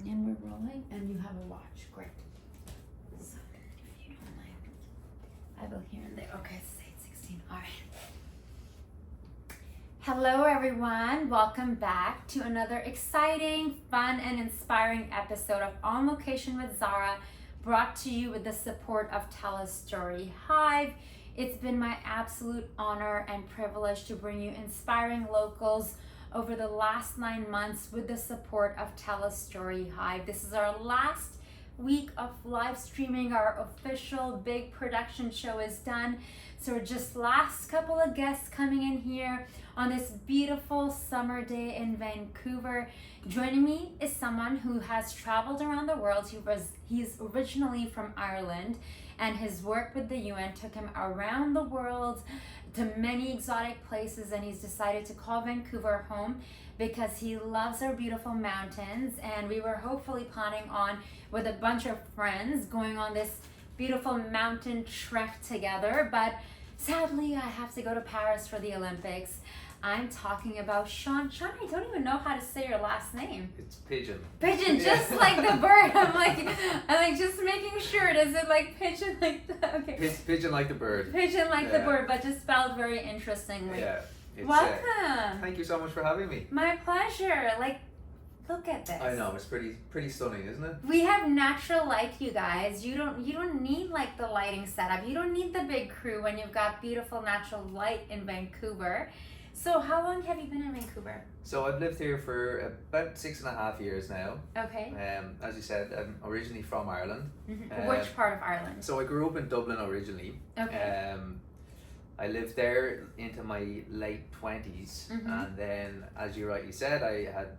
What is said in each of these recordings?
And we're rolling, and you have a watch. Great. So, if you don't mind, I will here and there. Okay, it's 8:16. All right. Hello, everyone. Welcome back to another exciting, fun, and inspiring episode of On Location with Zara, brought to you with the support of Tell a Story Hive. It's been my absolute honor and privilege to bring you inspiring locals over the last 9 months with the support of Tell a Story Hive. This is our last week of live streaming. Our official big production show is done. So we're just last couple of guests coming in here on this beautiful summer day in Vancouver. Joining me is someone who has traveled around the world. He's originally from Ireland, and his work with the UN took him around the world to many exotic places, and he's decided to call Vancouver home because he loves our beautiful mountains. And we were hopefully planning on, with a bunch of friends, going on this beautiful mountain trek together, but sadly I have to go to Paris for the Olympics. I'm talking about Sean. Sean, I don't even know how to say your last name. It's Pidgeon. Pidgeon, just like the bird. I'm like just making sure. Does it like pigeon like the, okay? Pigeon like the bird. Pigeon like the bird, but just spelled very interestingly. Yeah. Welcome. Thank you so much for having me. My pleasure. Like, look at this. I know, it's pretty stunning, isn't it? We have natural light, you guys. You don't need like the lighting setup. You don't need the big crew when you've got beautiful natural light in Vancouver. So how long have you been in Vancouver? So I've lived here for about 6.5 years now. Okay. As you said, I'm originally from Ireland. Mm-hmm. Which part of Ireland? So I grew up in Dublin originally. Okay. I lived there into my late 20s, Mm-hmm. and then, as you rightly said, I had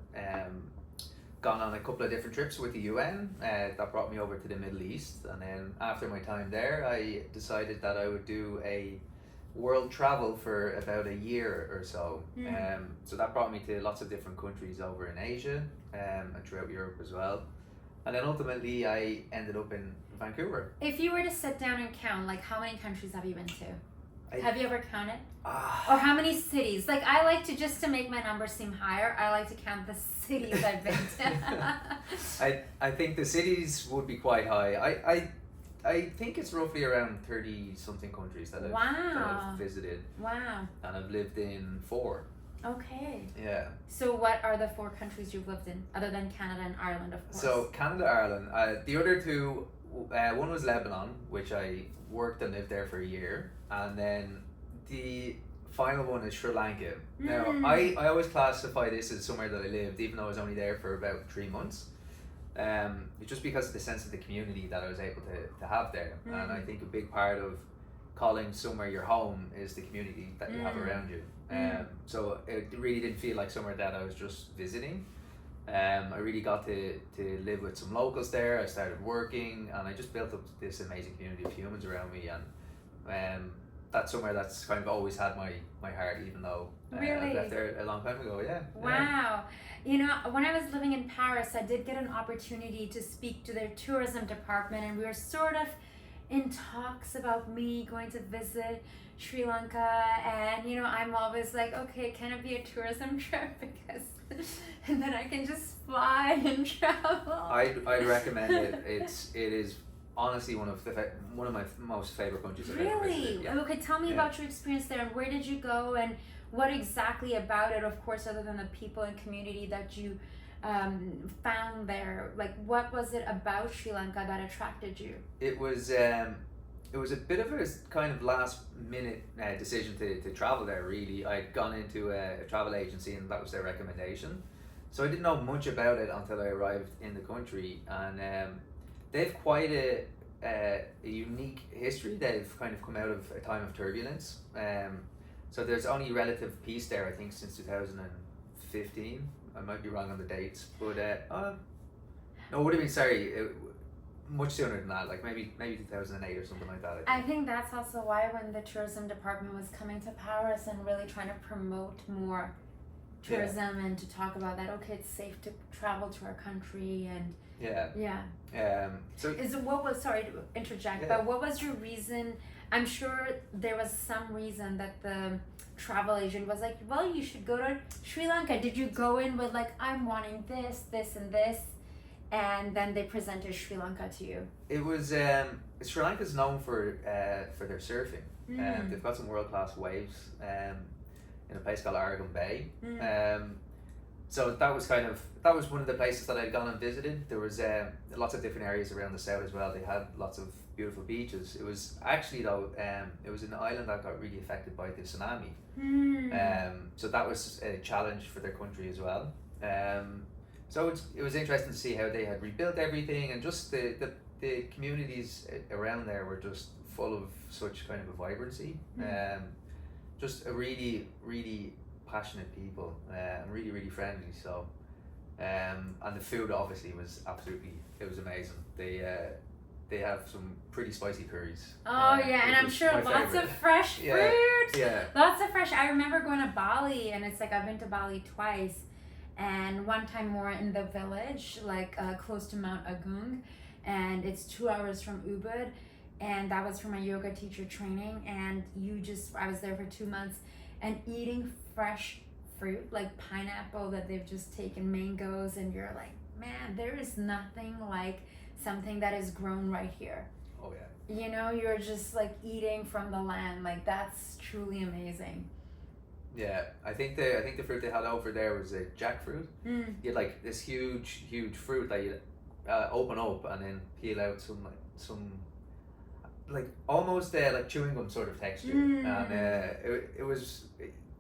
gone on a couple of different trips with the UN that brought me over to the Middle East. And then after my time there, I decided that I would do a world travel for about a year or so. So that brought me to lots of different countries over in Asia and throughout Europe as well. And then ultimately I ended up in Vancouver. If you were to sit down and count, like, how many countries have you been to? Have you ever counted? Or how many cities? Like, I like to, just to make my numbers seem higher, I like to count the cities I've been to. I think the cities would be quite high. I think it's roughly around 30 something countries that I've visited. Wow. And I've lived in 4. Okay. Yeah. So what are the 4 countries you've lived in, other than Canada and Ireland, of course? So Canada, Ireland. The other 2, one was Lebanon, which I worked and lived there for a year. And then the final one is Sri Lanka. Now, I always classify this as somewhere that I lived, even though I was only there for about 3 months. Just because of the sense of the community that I was able to have there. And I think a big part of calling somewhere your home is the community that you have around you. So it really didn't feel like somewhere that I was just visiting. I really got to live with some locals there. I started working, and I just built up this amazing community of humans around me. And that's somewhere that's kind of always had my heart, even though I left there a long time ago. Yeah. Wow. You know, when I was living in Paris, I did get an opportunity to speak to their tourism department, and we were sort of in talks about me going to visit Sri Lanka. And, you know, I'm always like, okay, can it be a tourism trip? Because and then I can just fly and travel. I'd recommend it. It is honestly one of my most favorite countries I've ever visited. Really? Yeah. Okay, tell me about your experience there, and where did you go, and what exactly about it, of course, other than the people and community that you found there? Like, what was it about Sri Lanka that attracted you? It was a bit of a kind of last minute decision to travel there, really. I'd gone into a travel agency, and that was their recommendation. So I didn't know much about it until I arrived in the country, and they've quite a unique history. They've kind of come out of a time of turbulence. So there's only relative peace there, I think, since 2015. I might be wrong on the dates, but no, it would have been much sooner than that, like maybe 2008 or something like that. I think that's also why, when the tourism department was coming to Paris and really trying to promote more tourism and to talk about that, okay, it's safe to travel to our country, and sorry to interject, but what was your reason? I'm sure there was some reason that the travel agent was like, well, you should go to Sri Lanka. Did you go in with like, I'm wanting this, this, and this? and then they presented Sri Lanka to you. It was Sri Lanka's known for their surfing. They've got some world class waves in a place called Aragon Bay. So that was one of the places that I'd gone and visited. There was lots of different areas around the south as well. They had lots of beautiful beaches. It was actually though it was an island that got really affected by the tsunami. So that was a challenge for their country as well. So it was interesting to see how they had rebuilt everything, and just the communities around there were just full of such kind of a vibrancy. Just a really, really passionate people, and really, really friendly. So, and the food obviously was amazing. They have some pretty spicy curries. Oh yeah, and I'm sure lots of fresh fruit. Yeah. Lots of fresh. I remember going to Bali, and it's like I've been to Bali twice, and one time more in the village, like close to Mount Agung, and it's 2 hours from Ubud, and that was for my yoga teacher training. And I was there for 2 months, and eating fresh fruit like pineapple that they've just taken, mangoes, and you're like, man, there is nothing like something that is grown right here. Oh yeah. You know, you're just like eating from the land. Like that's truly amazing. Yeah, I think the fruit they had over there was a jackfruit. You had like this huge fruit that you open up and then peel out some almost like chewing gum sort of texture, and it was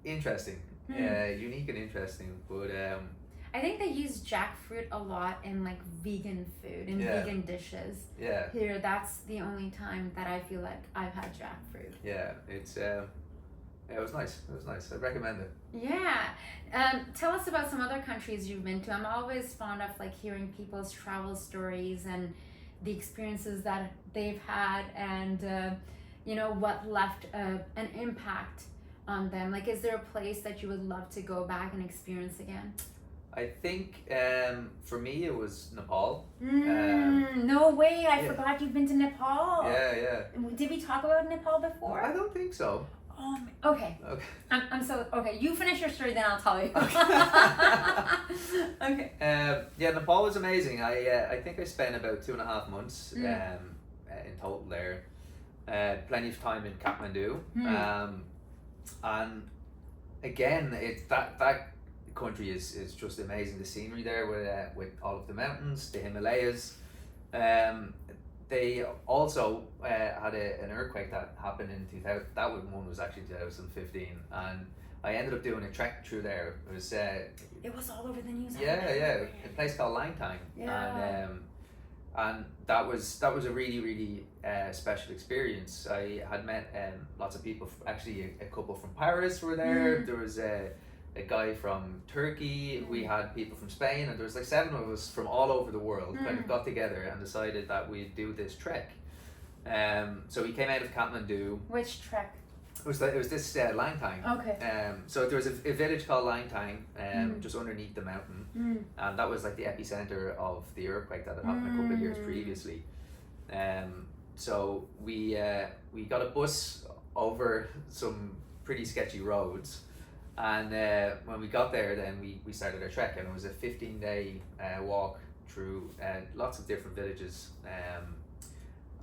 interesting, unique and interesting. But I think they use jackfruit a lot in like vegan food and vegan dishes. Yeah. Here, that's the only time that I feel like I've had jackfruit. Yeah, it was nice. It was nice. I'd recommend it. Yeah. Tell us about some other countries you've been to. I'm always fond of like hearing people's travel stories and the experiences that they've had, and you know, what left an impact on them. Like, is there a place that you would love to go back and experience again? I think for me it was Nepal. No way! I forgot you've been to Nepal. Yeah. Did we talk about Nepal before? I don't think so. Okay. I'm so okay. You finish your story, then I'll tell you. Okay. Yeah, Nepal was amazing. I think I spent about 2.5 months in total there. Plenty of time in Kathmandu, and again, that country is just amazing. The scenery there with all of the mountains, the Himalayas. They also had an earthquake that happened in 2000. That one was actually 2015, and I ended up doing a trek through there. It was all over the news. Yeah, a place called Langtang. Yeah. And that was a really, really special experience. I had met lots of people. Actually, a couple from Paris were there. There was a guy from Turkey. We had people from Spain, and there was like 7 of us from all over the world kind of got together and decided that we'd do this trek. So we came out of Kathmandu. Which trek? It was this Langtang. Okay. So there was a village called Langtang, just underneath the mountain, and that was like the epicenter of the earthquake that had happened a couple of years previously. So we got a bus over some pretty sketchy roads. And when we got there, then we started our trek, and it was a 15-day walk through lots of different villages,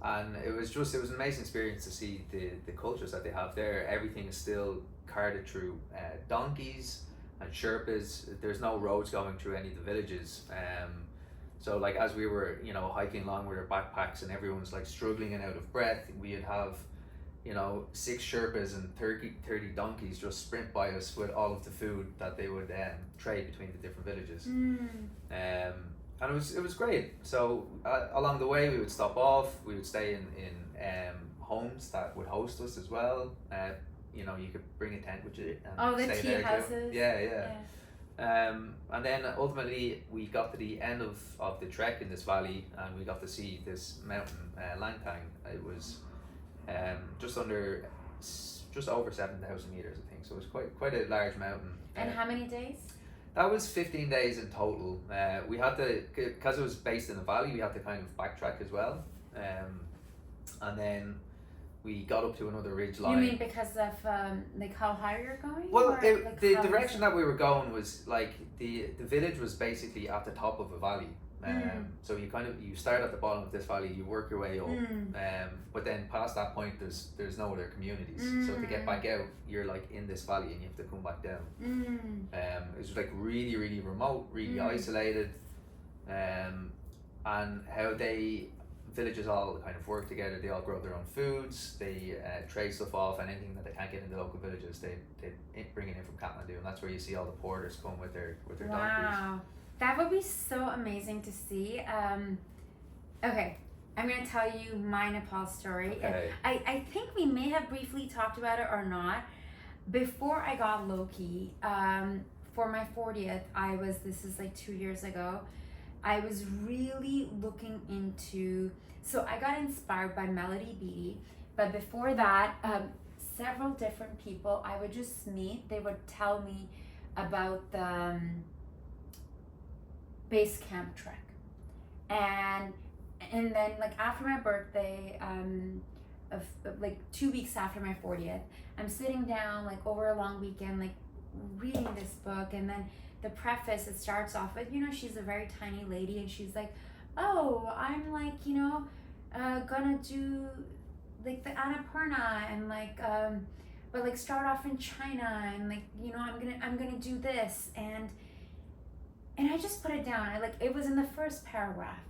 and it was an amazing experience to see the cultures that they have there. Everything is still carted through donkeys and Sherpas. There's no roads going through any of the villages, so like as we were hiking along with our backpacks and everyone's like struggling and out of breath, we'd have 6 Sherpas and 30 donkeys just sprint by us with all of the food that they would trade between the different villages. And it was great. So along the way we would stop off, we would stay in homes that would host us as well. You could bring a tent with you and the stay tea there houses. Too. Yeah. And then ultimately we got to the end of the trek in this valley, and we got to see this mountain, Langtang. It was just over 7,000 meters, I think. So it was quite a large mountain. And how many days? That was 15 days in total. We had to, because it was based in a valley, we had to kind of backtrack as well. And then we got up to another ridge line. You mean because of like how high you're going? Well, the direction that we were going was like the village was basically at the top of a valley. So you start at the bottom of this valley, you work your way up, but then past that point there's no other communities. So to get back out, you're like in this valley and you have to come back down. It's like really, really remote, really isolated, and how villages all kind of work together. They all grow their own foods. They trade stuff off, and anything that they can't get in the local villages, they bring it in from Kathmandu, and that's where you see all the porters come with their donkeys. Wow, that would be so amazing to see. Okay, I'm gonna tell you my Nepal story. Okay. I think we may have briefly talked about it or not. Before I got Loki, for my 40th, this is like 2 years ago, I was really looking into, so I got inspired by Melody Beattie, but before that, several different people I would just meet, they would tell me about the base camp trek. And then like after my birthday, of like 2 weeks after my 40th, I'm sitting down like over a long weekend, like reading this book, and then the preface, it starts off with, she's a very tiny lady, and she's like, oh, I'm like, gonna do like the Annapurna, and like, but like start off in China, and like, I'm gonna do this, and I just put it down. It was in the first paragraph,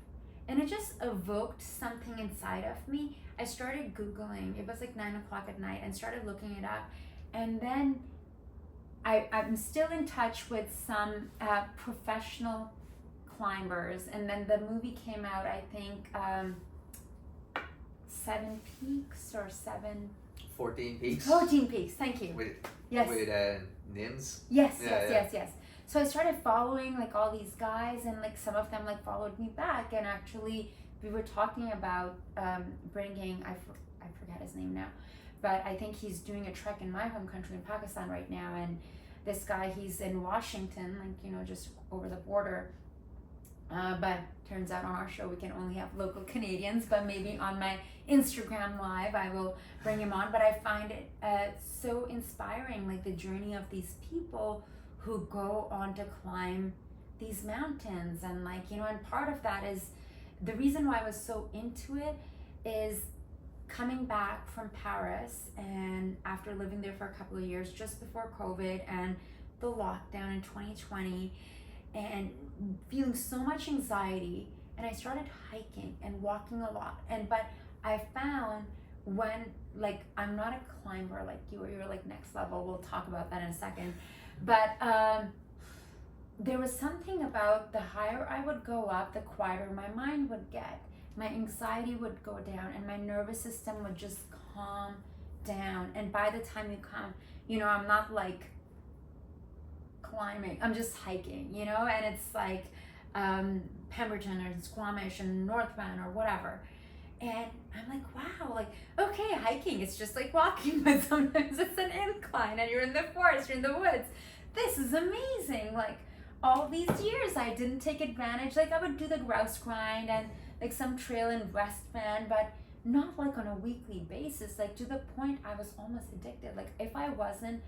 and it just evoked something inside of me. I started Googling, it was like 9 o'clock at night, and started looking it up, and then I'm still in touch with some professional climbers, and then the movie came out, I think 7 Peaks or 14 Peaks. 14 Peaks, thank you. With Nims. Yes. So I started following like all these guys, and like some of them like followed me back, and actually we were talking about bringing, I forget his name now, but I think he's doing a trek in my home country in Pakistan right now, and this guy, he's in Washington, like, just over the border, but turns out on our show we can only have local Canadians, but maybe on my Instagram live I will bring him on. But I find it so inspiring, like the journey of these people who go on to climb these mountains, and like, and part of that is, the reason why I was so into it is coming back from Paris, and after living there for a couple of years, just before COVID and the lockdown in 2020, and feeling so much anxiety, and I started hiking and walking a lot, but I found when, like, I'm not a climber like you, or you're like next level, we'll talk about that in a second, but there was something about the higher I would go up, the quieter my mind would get. My anxiety would go down, and my nervous system would just calm down. And by the time you come, I'm not like climbing, I'm just hiking, and it's like Pemberton or Squamish and North Van or whatever. And I'm like, wow, like, okay, hiking, it's just like walking, but sometimes it's an incline, and you're in the forest, you're in the woods. This is amazing. Like, all these years I didn't take advantage. Like, I would do the grouse grind and like some trail in West Van, but not like on a weekly basis, like to the point I was almost addicted. Like, if I wasn't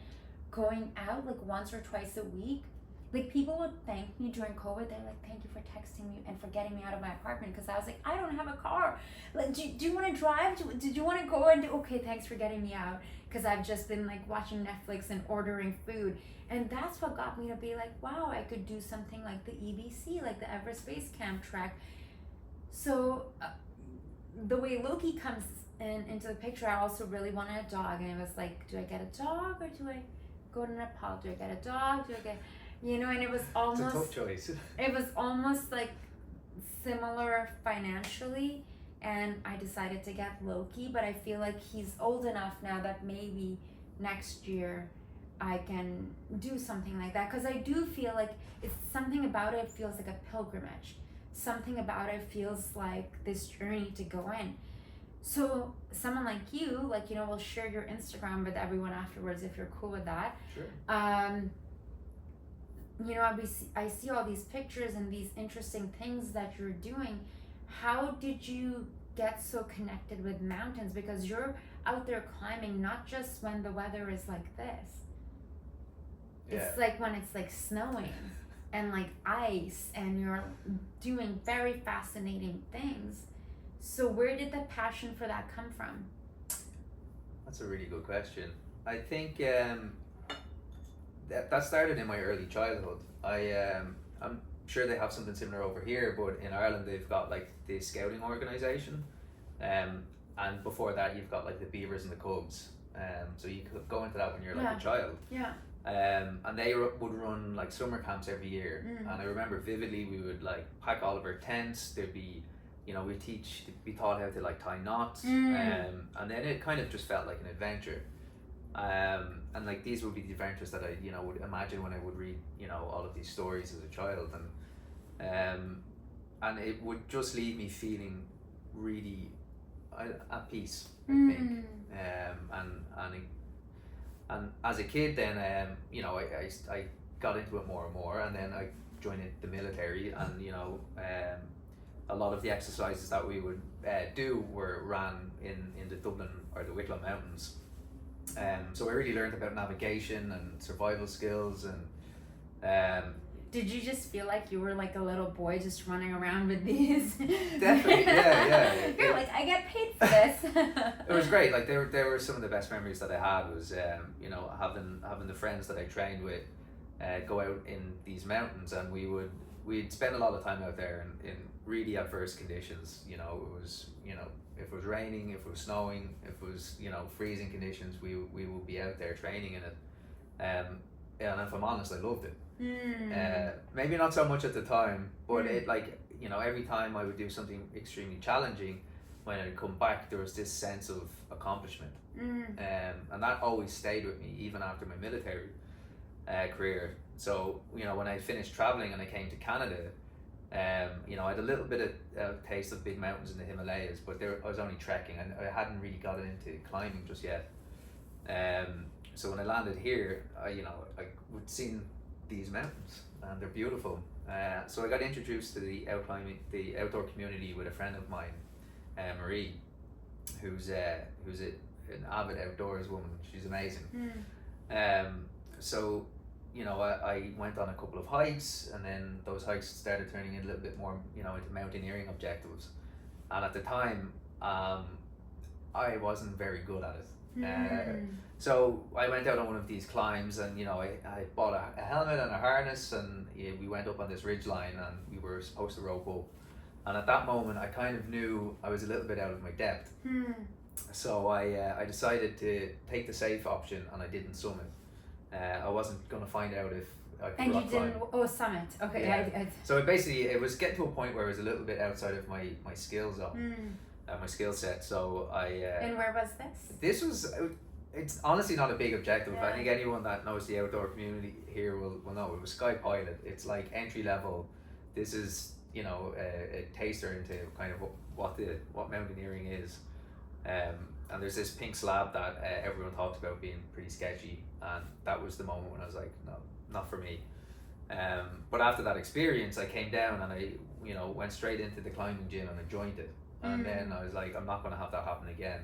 going out like once or twice a week, like people would thank me during COVID. They're like, thank you for texting me and for getting me out of my apartment, because I was like, I don't have a car. Like, do you want to drive? Did you want to go and do, okay, thanks for getting me out, because I've just been like watching Netflix and ordering food. And that's what got me to be like, wow, I could do something like the EBC, like the Everest Base Camp trek. So the way Loki comes into the picture, I also really wanted a dog, and it was like, do I get a dog or do I go to Nepal? Do I get a dog? Do I get, and it was almost, it's a tough choice. It was almost like similar financially, and I decided to get Loki, but I feel like he's old enough now that maybe next year I can do something like that, because I do feel like it's something about it feels like a pilgrimage. Something about it feels like this journey to go in. So someone like you, like, will share your Instagram with everyone afterwards if you're cool with that. Sure. I see all these pictures and these interesting things that you're doing. How did you get so connected with mountains? Because you're out there climbing not just when the weather is like this. Yeah. It's like when it's like snowing. and like ice, and you're doing very fascinating things. So where did the passion for that come from? That's a really good question. I think that started in my early childhood. I'm sure they have something similar over here, but in Ireland they've got like the scouting organisation, and before that you've got like the beavers and the cubs. So you could go into that when you're like a child. Yeah. And they would run like summer camps every year, and I remember vividly we would like pack all of our tents. There'd be, we be taught how to like tie knots, and then it kind of just felt like an adventure. And like these would be the adventures that I would imagine when I would read all of these stories as a child, and it would just leave me feeling really at peace, I think. And as a kid then I got into it more and more, and then I joined the military, and a lot of the exercises that we would do were ran in the Dublin or the Wicklow Mountains. So I really learned about navigation and survival skills, and did you just feel like you were like a little boy just running around with these? Definitely, yeah. You're like, I get paid for this. It was great. Like there were some of the best memories that I had was having the friends that I trained with go out in these mountains, and we'd spend a lot of time out there in really adverse conditions. It was if it was raining, if it was snowing, if it was freezing conditions, we would be out there training in it. And if I'm honest, I loved it. Maybe not so much at the time, but it every time I would do something extremely challenging, when I'd come back there was this sense of accomplishment, and that always stayed with me even after my military career. So when I finished traveling and I came to Canada, I had a little bit of taste of big mountains in the Himalayas, but I was only trekking, and I hadn't really gotten into climbing just yet. So when I landed here, I would seen these mountains, and they're beautiful. So I got introduced to the outdoor community with a friend of mine, Marie, who's an avid outdoors woman. She's amazing. So I went on a couple of hikes, and then those hikes started turning in a little bit more into mountaineering objectives. And at the time, I wasn't very good at it. So I went out on one of these climbs, and I bought a helmet and a harness, and we went up on this ridge line, and we were supposed to rope up. And at that moment I kind of knew I was a little bit out of my depth. So I decided to take the safe option, and I didn't summit. I wasn't going to find out if I could and rock you didn't climb. oh summit okay. Yeah. So it was getting to a point where it was a little bit outside of my skill zone, my skill set. So and where was this? It's honestly not a big objective. Yeah. I think anyone that knows the outdoor community here will know it was Sky Pilot. It's like entry level. This is a taster into kind of what mountaineering is. And there's this pink slab that everyone talks about being pretty sketchy, and that was the moment when I was like, no, not for me. But after that experience, I came down and I went straight into the climbing gym, and I joined it. And then I was like, I'm not going to have that happen again.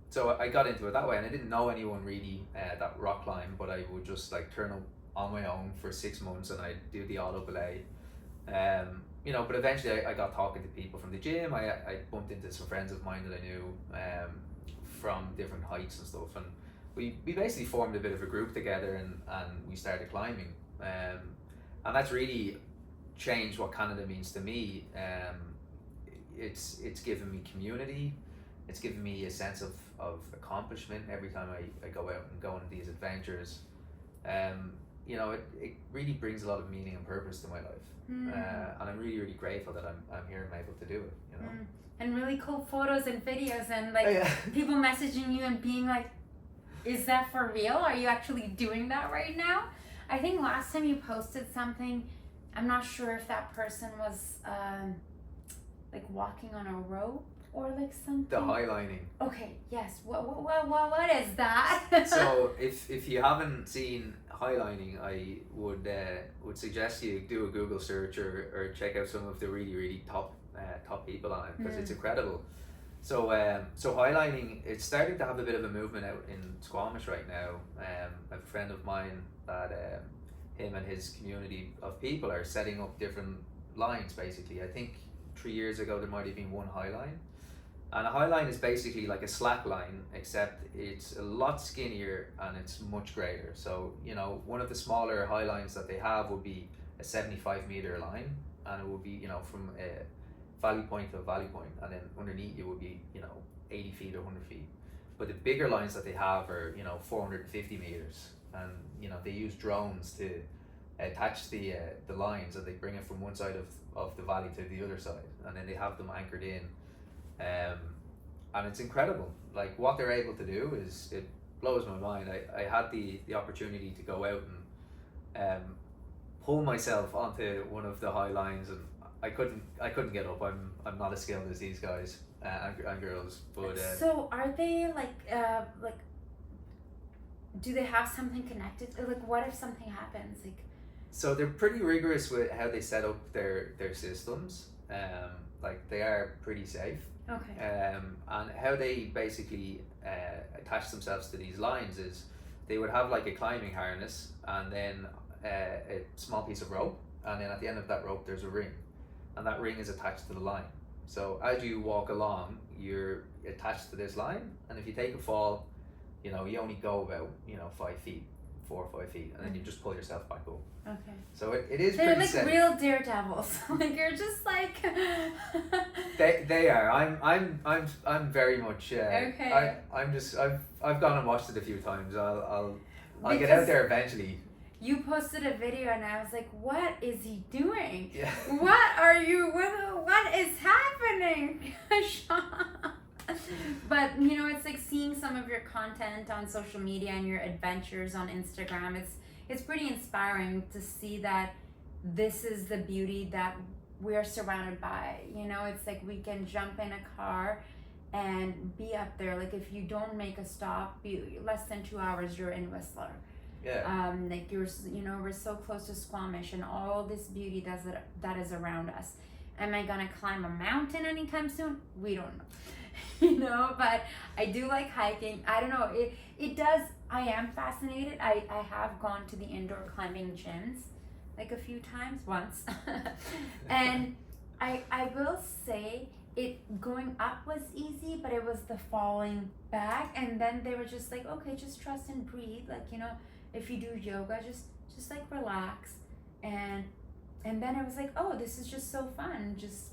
So I got into it that way, and I didn't know anyone really that rock climb, but I would just like turn up on my own for 6 months, and I'd do the auto belay. But eventually I got talking to people from the gym. I bumped into some friends of mine that I knew from different hikes and stuff, and we basically formed a bit of a group together, and we started climbing. And that's really changed what Canada means to me. It's given me community. It's given me a sense of accomplishment every time I go out and go on these adventures. It really brings a lot of meaning and purpose to my life. And I'm really, really grateful that I'm here and I'm able to do it. And really cool photos and videos, and like people messaging you and being like, is that for real? Are you actually doing that right now? I think last time you posted something, I'm not sure if that person was like walking on a rope or like something. The highlining. Okay, yes. What is that? So if you haven't seen highlining, I would suggest you do a Google search or check out some of the really, really top people on it, because it's incredible. So highlining, it's starting to have a bit of a movement out in Squamish right now. I have a friend of mine that him and his community of people are setting up different lines. Basically, I think 3 years ago there might have been one high line, and a high line is basically like a slack line, except it's a lot skinnier and it's much greater. So one of the smaller high lines that they have would be a 75-meter line, and it would be from a valley point to a valley point, and then underneath it would be 80 feet or 100 feet. But the bigger lines that they have are 450 meters, and they use drones to attach the lines, and they bring it from one side of the valley to the other side, and then they have them anchored in, and it's incredible. Like what they're able to do it blows my mind. I had the opportunity to go out and pull myself onto one of the high lines, and I couldn't get up. I'm not as skilled as these guys and girls. But so are they like do they have something connected? Like what if something happens? Like so they're pretty rigorous with how they set up their systems. Like they are pretty safe. Okay. And how they basically attach themselves to these lines is they would have like a climbing harness, and then a small piece of rope, and then at the end of that rope there's a ring, and that ring is attached to the line. So as you walk along, you're attached to this line, and if you take a fall, you only go about 5 feet, 4 or 5 feet, and then you just pull yourself back up. Okay. So it is They're pretty like safe. real daredevils. Like you're just like They are. I'm very much. Okay. I've gone and watched it a few times. I'll get Because out there eventually. you posted a video and I was like, what is he doing? Yeah. What is happening? But it's like seeing some of your content on social media and your adventures on Instagram. It's pretty inspiring to see that this is the beauty that we're surrounded by. It's like we can jump in a car and be up there. Like if you don't make a stop, less than 2 hours, you're in Whistler. Yeah. Like we're so close to Squamish and all this beauty that is around us. Am I gonna climb a mountain anytime soon? We don't know. But I do like hiking. I don't know. It does. I am fascinated. I have gone to the indoor climbing gyms like a few times, once, and I will say it going up was easy, but it was the falling back, and then they were just like, okay, just trust and breathe. Like if you do yoga, just like relax, and then I was like, oh, this is just so fun. Just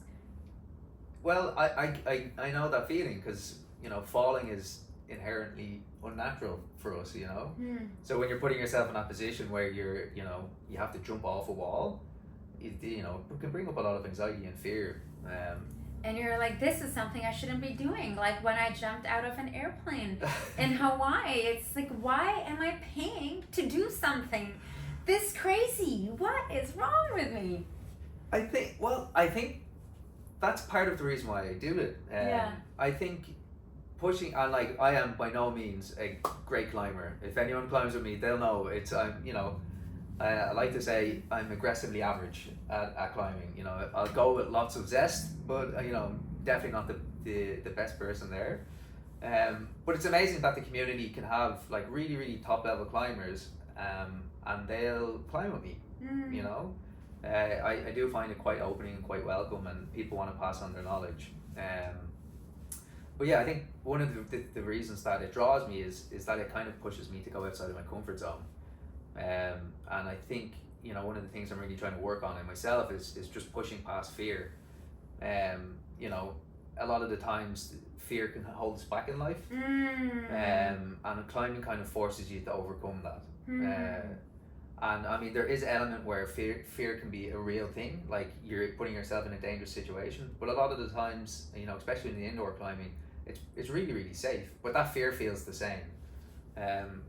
Well, I know that feeling, because falling is inherently unnatural for us. So when you're putting yourself in that position where you have to jump off a wall, it can bring up a lot of anxiety and fear. And you're like, this is something I shouldn't be doing. Like when I jumped out of an airplane in Hawaii, it's like, why am I paying to do something this crazy? What is wrong with me? I think that's part of the reason why I do it. Yeah. I think pushing, and like I am by no means a great climber. If anyone climbs with me, they'll know I like to say I'm aggressively average at climbing. I'll go with lots of zest, but definitely not the best person there. But it's amazing that the community can have like really, really top level climbers, and they'll climb with me. I do find it quite opening and quite welcome, and people want to pass on their knowledge. But yeah, I think one of the reasons that it draws me is that it kind of pushes me to go outside of my comfort zone. And I think one of the things I'm really trying to work on in myself is just pushing past fear. A lot of the times fear can hold us back in life, and climbing kind of forces you to overcome that. And I mean, there is an element where fear can be a real thing, like you're putting yourself in a dangerous situation. But a lot of the times, especially in the indoor climbing, it's really, really safe. But that fear feels the same.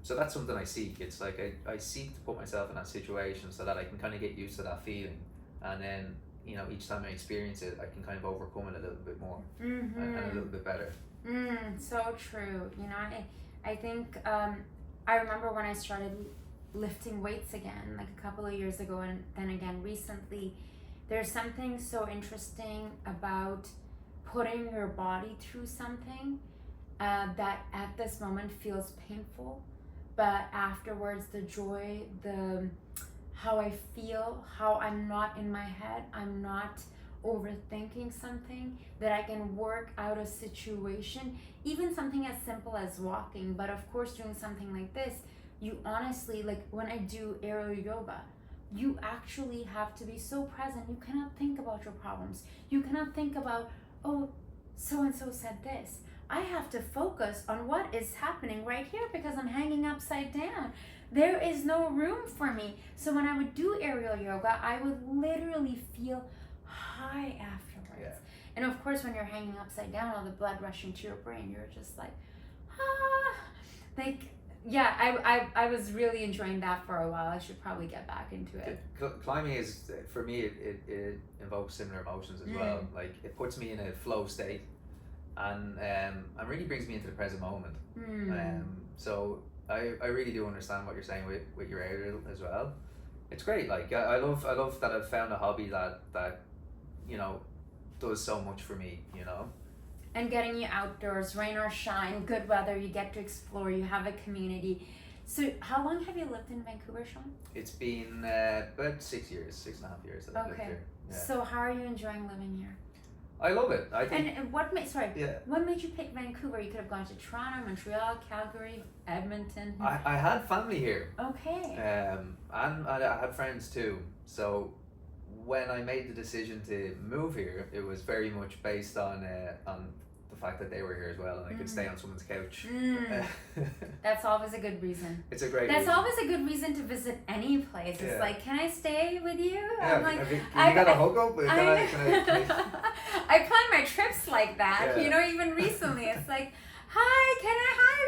So that's something I seek. It's like I seek to put myself in that situation so that I can kind of get used to that feeling, and then each time I experience it, I can kind of overcome it a little bit more and a little bit better. So true. I think I remember when I started lifting weights again, like a couple of years ago, and then again recently. There's something so interesting about putting your body through something that at this moment feels painful, but afterwards the joy, how I feel, how I'm not in my head, I'm not overthinking something, that I can work out a situation, even something as simple as walking. But of course, doing something like this, you honestly, like when I do aerial yoga, you actually have to be so present. You cannot think about your problems. You cannot think about, oh, so and so said this. I have to focus on what is happening right here because I'm hanging upside down. There is no room for me. So when I would do aerial yoga, I would literally feel high afterwards. Yeah. And of course, when you're hanging upside down, all the blood rushing to your brain, you're just like, ah. Like, yeah, I was really enjoying that for a while. I should probably get back into it. Climbing is, for me, it invokes similar emotions as well. Like, it puts me in a flow state, and really brings me into the present moment. So I really do understand what you're saying with your aerial as well. It's great. Like, I love that I've found a hobby that you know does so much for me. You know. And getting you outdoors, rain or shine, good weather, you get to explore, you have a community. So how long have you lived in Vancouver, Sean? It's been about 6 years, 6.5 years that I've lived here. Yeah. So how are you enjoying living here? I love it. I think. And what made you pick Vancouver? You could have gone to Toronto, Montreal, Calgary, Edmonton. I had family here. Okay. And I had friends too. So when I made the decision to move here, it was very much based on the fact that they were here as well, and I could stay on someone's couch. That's always a good reason. It's a great. That's always a good reason to visit any place. It's like, can I stay with you? Yeah, I'm like, you got a hook up? I plan my trips like that. Yeah. You know, even recently, it's like, hi,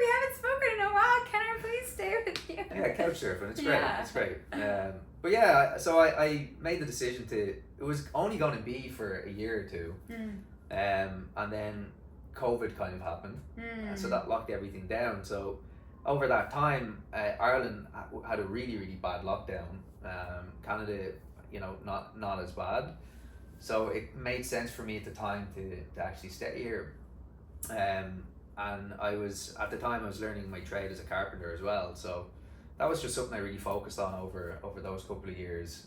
we haven't spoken in a while. Can I please stay with you? Yeah, couch surfing. It's great. Yeah. It's great. But yeah, so I made the decision to. It was only going to be for a year or two, and then COVID kind of happened, so that locked everything down. So over that time, Ireland had a really, really bad lockdown. Canada, not as bad. So it made sense for me at the time to actually stay here. And I was, at the time, I was learning my trade as a carpenter as well. So that was just something I really focused on over those couple of years.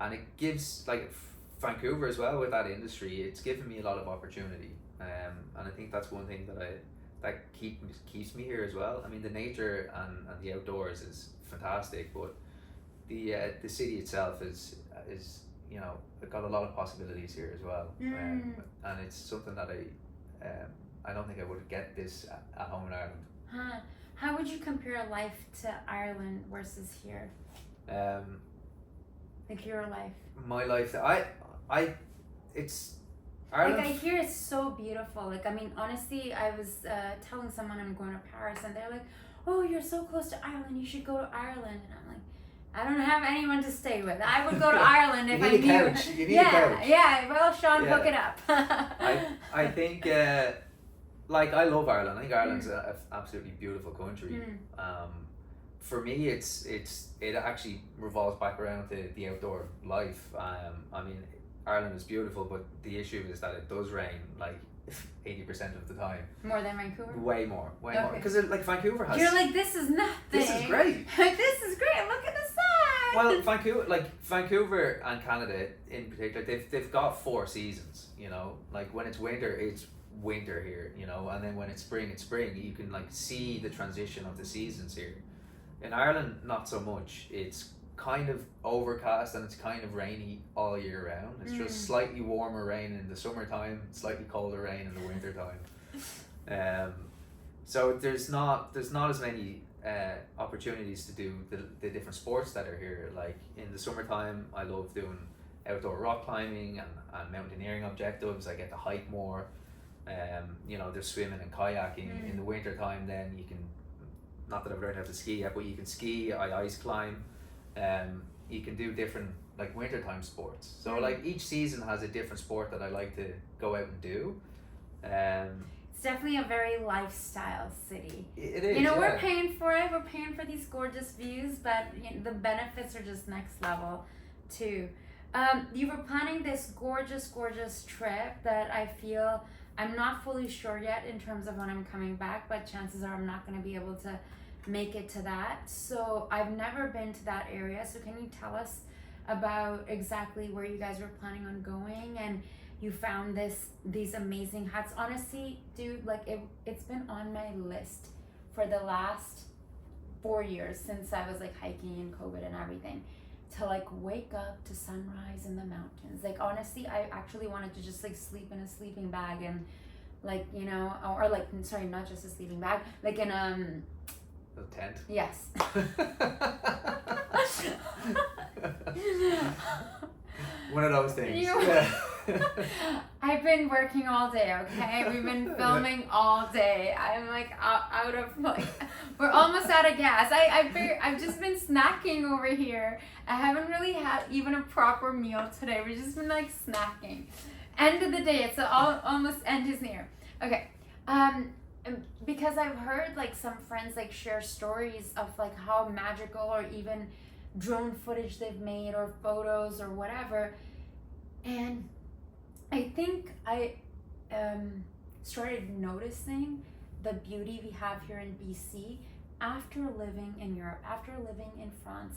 And it gives, like, Vancouver as well, with that industry, it's given me a lot of opportunity. And I think that's one thing that keeps me here as well. I mean, the nature and the outdoors is fantastic, but the city itself is it got a lot of possibilities here as well. And it's something that I don't think I would get this at home in Ireland. How would you compare life to Ireland versus here? Like your life. My life, it's Ireland. Like, I hear it's so beautiful. Like, I mean, honestly, I was telling someone I'm going to Paris, and they're like, "Oh, you're so close to Ireland. You should go to Ireland." And I'm like, I don't have anyone to stay with. I would go to Ireland if I knew. You need a couch. Yeah. Well, Sean, hook it up. I think, like, I love Ireland. I think Ireland's an absolutely beautiful country. For me, it actually revolves back around to the outdoor life. I mean, Ireland is beautiful, but the issue is that it does rain like 80% of the time. More than Vancouver? Way more. Okay. Because like Vancouver has. You're like, this is nothing. This is great. This is great. Look at the sun. Well, Vancouver and Canada in particular, they've got 4 seasons. You know, like when it's winter here. You know, and then when it's spring. You can like see the transition of the seasons here. In Ireland, not so much. It's kind of overcast and it's kind of rainy all year round. It's just slightly warmer rain in the summertime, slightly colder rain in the winter time. So there's not as many opportunities to do the different sports that are here. Like in the summertime, I love doing outdoor rock climbing and mountaineering objectives. I get to hike more. There's swimming and kayaking. In the winter time, then you can, not that I've learned how to ski yet, but you can ski, I ice climb. You can do different like wintertime sports. So like each season has a different sport that I like to go out and do. It's definitely a very lifestyle city. It is. We're paying for it. We're paying for these gorgeous views, but the benefits are just next level too. You were planning this gorgeous trip that I feel I'm not fully sure yet in terms of when I'm coming back, but chances are I'm not going to be able to make it to that. So I've never been to that area. So can you tell us about exactly where you guys were planning on going, and you found these amazing huts? Honestly, dude, like it's been on my list for the last 4 years since I was like hiking in COVID and everything, to like wake up to sunrise in the mountains. Like honestly, I actually wanted to just like sleep in a sleeping bag and like, you know, or like, sorry, not just a sleeping bag, like in A tent. yes. One of those things. I've been working all day, okay? We've been filming all day. I'm like out of like, we're almost out of gas. I've just been snacking over here. I haven't really had even a proper meal today. We've just been like snacking. End of the day, it's almost end is near. Okay, because I've heard like some friends like share stories of like how magical or even drone footage they've made or photos or whatever, and I think I started noticing the beauty we have here in BC after living in Europe, after living in France,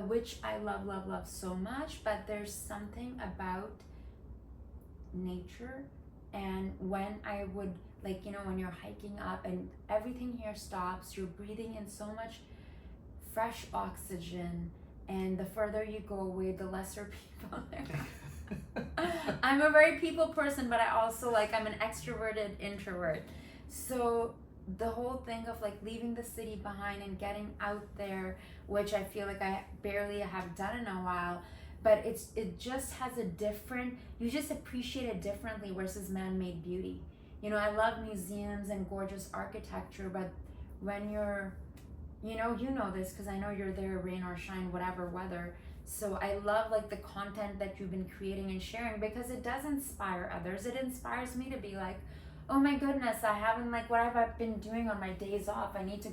which I love so much. But there's something about nature, and when I would like, you know, when you're hiking up and everything here stops, you're breathing in so much fresh oxygen, and the further you go away, the lesser people there. I'm a very people person, but I also like, I'm an extroverted introvert. So the whole thing of like leaving the city behind and getting out there, which I feel like I barely have done in a while, but it just has a different, you just appreciate it differently versus man-made beauty. You know, I love museums and gorgeous architecture, but when you're, you know this because I know you're there, rain or shine, whatever weather. So I love like the content that you've been creating and sharing, because it does inspire others. It inspires me to be like, oh my goodness, I haven't, like, what have I been doing on my days off? I need to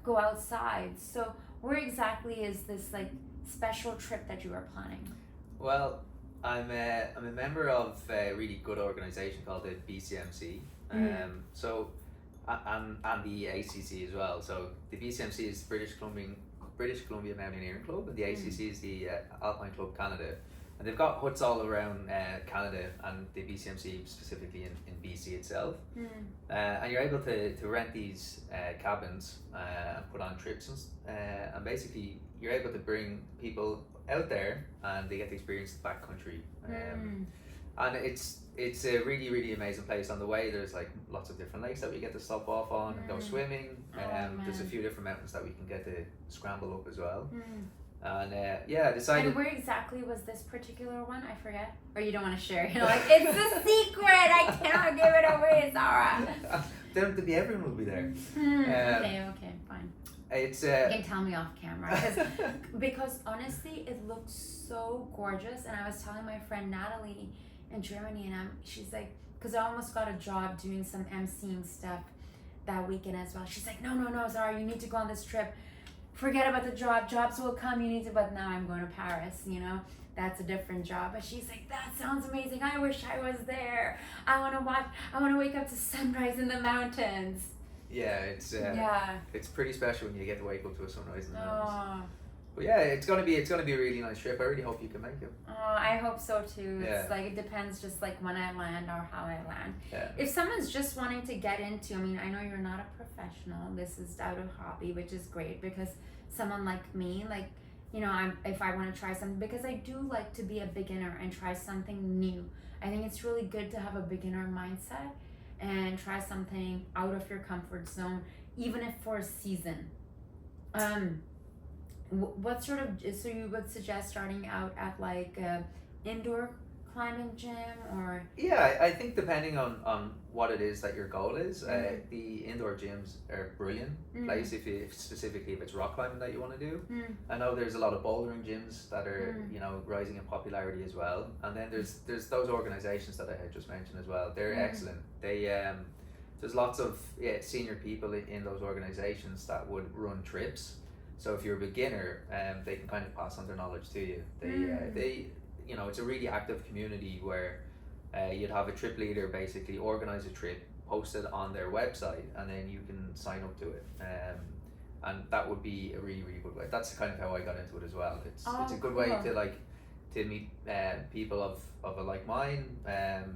go outside. So where exactly is this like special trip that you are planning? Well, I'm a member of a really good organisation called the BCMC. So and the ACC as well. So the BCMC is British Columbia Mountaineering Club, and the ACC is the Alpine Club Canada. And they've got huts all around Canada, and the BCMC specifically in BC itself. And you're able to rent these cabins and put on trips, and basically you're able to bring people out there and they get to experience the backcountry. And it's a really amazing place. On the way there's like lots of different lakes that we get to stop off on and go swimming. There's a few different mountains that we can get to scramble up as well. And I decided. And where exactly was this particular one? I forget. Or you don't want to share? You're like, it's a secret. I cannot give it away, Zara. Everyone will be there. Okay, fine. It's you can tell me off camera, because honestly, it looks so gorgeous. And I was telling my friend Natalie in Germany, and she's like, because I almost got a job doing some emceeing stuff that weekend as well. She's like, no, Zara, you need to go on this trip. Forget about the job. Jobs will come. You need to. But now I'm going to Paris. You know, that's a different job. But she's like, that sounds amazing. I wish I was there. I want to wake up to sunrise in the mountains. Yeah, it's pretty special when you get to wake up to a sunrise in the mountains. But yeah, it's gonna be a really nice trip. I really hope you can make it. Oh, I hope so too. Yeah. It's like, it depends just like when I land or how I land. Yeah. If someone's just wanting to get into, I mean, I know you're not a professional. This is out of hobby, which is great, because someone like me, like, you know, if I want to try something, because I do like to be a beginner and try something new. I think it's really good to have a beginner mindset and try something out of your comfort zone, even if for a season. What sort of, so you would suggest starting out at like a indoor climbing gym, or? Yeah, I think depending on what it is that your goal is, the indoor gyms are brilliant place specifically if it's rock climbing that you want to do. I know there's a lot of bouldering gyms that are you know, rising in popularity as well, and then there's those organizations that I had just mentioned as well. They're excellent. They there's lots of senior people in those organizations that would run trips. So if you're a beginner, they can kind of pass on their knowledge to you. They you know, it's a really active community where you'd have a trip leader basically organize a trip, post it on their website, and then you can sign up to it. and that would be a really, really good way. That's kind of how I got into it as well. It's a good cool. way to meet people of a like mind.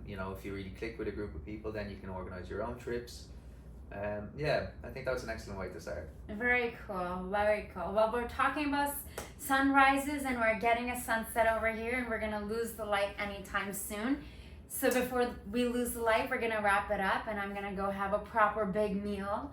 You know, if you really click with a group of people, then you can organize your own trips. Yeah, I think that's an excellent way to start. Very cool, very cool. Well, we're talking about sunrises and we're getting a sunset over here, and we're gonna lose the light anytime soon. So before we lose the light, we're gonna wrap it up, and I'm gonna go have a proper big meal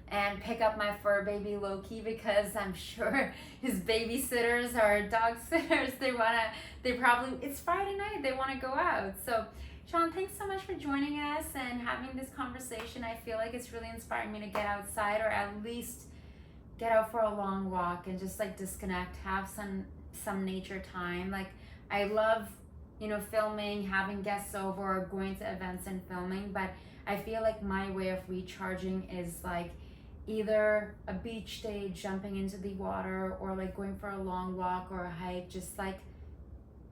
and pick up my fur baby Loki, because I'm sure his babysitters or dog sitters, it's Friday night, they wanna go out. So Sean, thanks so much for joining us and having this conversation. I feel like it's really inspiring me to get outside, or at least get out for a long walk and just like disconnect, have some nature time. Like, I love, you know, filming, having guests over, or going to events and filming, but I feel like my way of recharging is like either a beach day, jumping into the water, or like going for a long walk or a hike, just like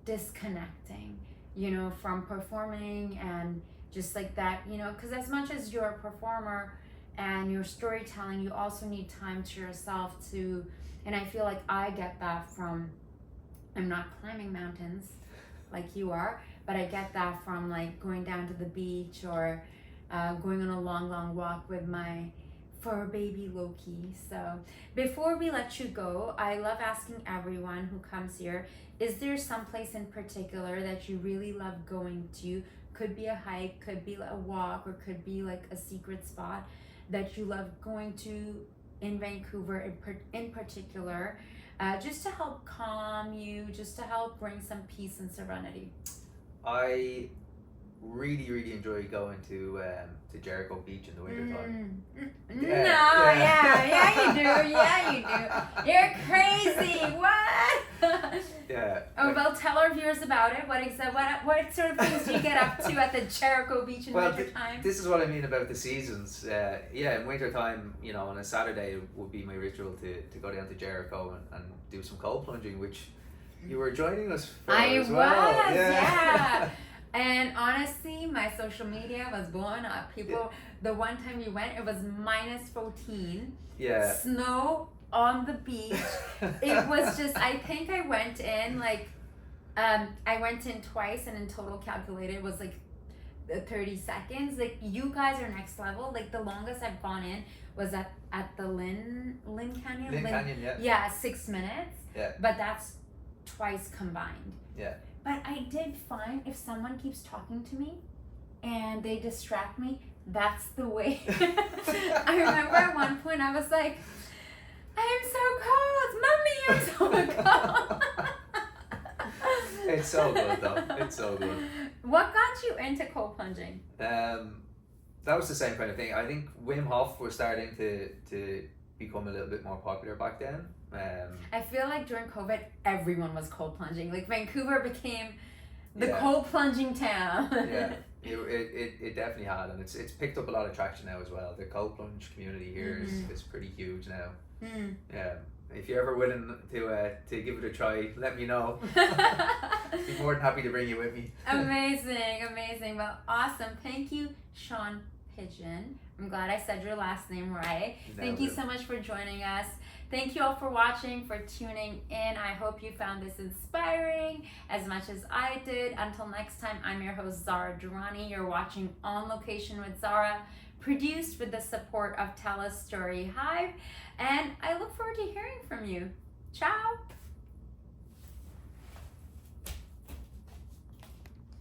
disconnecting, you know, from performing and just like that, you know, because as much as you're a performer and you're storytelling, you also need time to yourself too. And I feel like I get that from, I'm not climbing mountains like you are, but I get that from like going down to the beach, or going on a long walk with my fur baby Loki. So before we let you go, I love asking everyone who comes here, is there some place in particular that you really love going to? Could be a hike, could be a walk, or could be like a secret spot that you love going to in Vancouver in particular, just to help calm you, just to help bring some peace and serenity? I really enjoy going to Jericho Beach in the wintertime. Yeah, you do. You're crazy. What? Yeah. Oh, well, tell our viewers about it. What sort of things do you get up to at the Jericho Beach in wintertime? This is what I mean about the seasons. Yeah, in wintertime, you know, on a Saturday would be my ritual to go down to Jericho and do some cold plunging, which you were joining us for as well. I was, yeah. And honestly, my social media was blowing up. The one time you went, it was -14. Yeah. Snow on the beach. It was just, I think I went in like, I went in twice, and in total calculated it was like 30 seconds. Like, you guys are next level. Like, the longest I've gone in was at the Lynn Canyon. Lynn Canyon, yeah. Yeah, 6 minutes. Yeah. But that's twice combined. Yeah. But I did find if someone keeps talking to me and they distract me, that's the way. I remember at one point I was like, I'm so cold, Mommy, I'm so cold. It's so good though. It's so good. What got you into cold plunging? That was the same kind of thing. I think Wim Hof was starting to become a little bit more popular back then. I feel like during COVID, everyone was cold plunging. Like, Vancouver became the cold plunging town. Yeah, it definitely had, and it's picked up a lot of traction now as well. The cold plunge community here is pretty huge now. Yeah, if you're ever willing to give it a try, let me know. Be more than happy to bring you with me. Amazing. Well, awesome. Thank you, Sean Pidgeon. I'm glad I said your last name right. Thank you so much for joining us. Thank you all for watching, for tuning in. I hope you found this inspiring as much as I did. Until next time, I'm your host, Zara Durrani. You're watching On Location with Zara, produced with the support of Tell a Story Hive. And I look forward to hearing from you. Ciao.